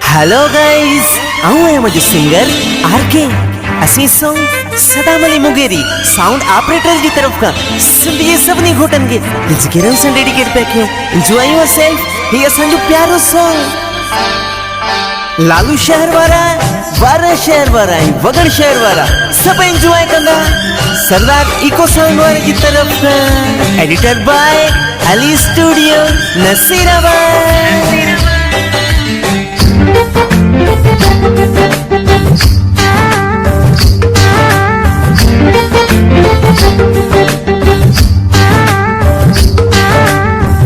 Hello guys, आऊं है मुझे सिंगर आरके असी सॉन्ग सदामली मुगेरी साउंड ऑपरेटर की तरफ का सुनिए सबनी घोटन के जिगरन से डेडिकेट पैक है। Enjoy yourself. ये असंजो प्यारो सॉन्ग लालू शहर वाला वारा शहर वाला वगड़ शहर वाला सब एंजॉय करना सरदार इको साउंड वाले की तरफ का। Editor by Ali studio Nasirabad.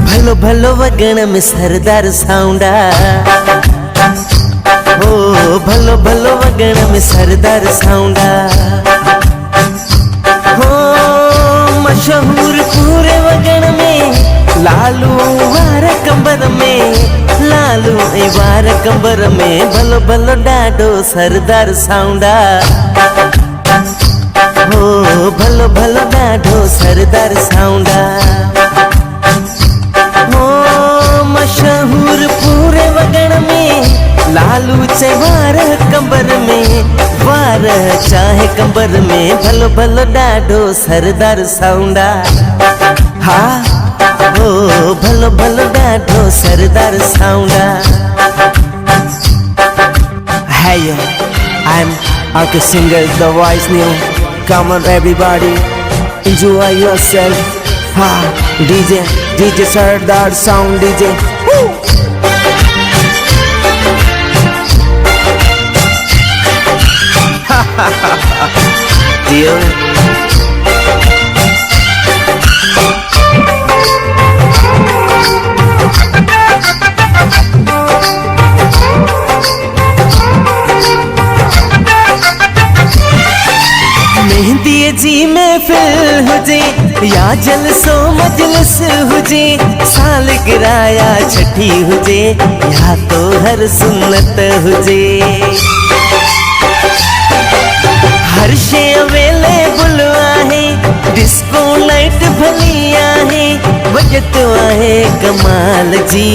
भलो भलो वगण में सरदार साउंडा, ओ भलो भलो वगण में सरदार साउंडा, हो मशहूर पूरे वगण में लालू वार कंबर में, लालू वार कंबर में भलो भलो डाडो सरदार साउंडा, हो भलो भलो डाडो सरदार साउंडा, हो मशहूर पूरे वगण में लालू वार कंबर में, वार चाहे कंबर में भलो भलो डाडो सरदार साउंडा। हाँ ओ भलो भलो डाडो सरदार साउंडा। Hey yo, I'm Arke singer, the voice new. Come on everybody, enjoy yourself. Ha, DJ Sardar sound DJ. Woo! Deal. Mehndi जी में फिल हुजे या जलसो मजलिस हुजे, साल गिराया छठी हुजे या तो हर सुन्नत हुजे, हर शे अवेलेबल आहे, डिस्को नाइट भली आहे, बजट आहे कमाल जी,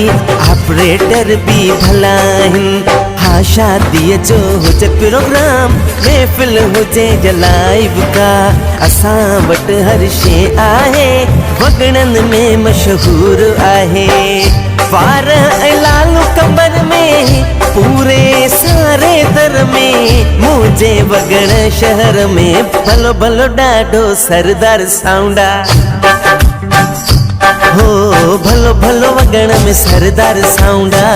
ऑपरेटर भी भला आहिनि। हाँ शादी जो हुजे प्रोग्राम महफिल हुजे लाइव का, असां वटि हर शे आहे, वगणन में मशहूर आहे, वार लालू कंबर में पूरे सारे दर में, मुझे वगण शहर में भलो भलो डाडो सरदार साउंडा, हो भलो भलो वगण में सरदार साउंडा।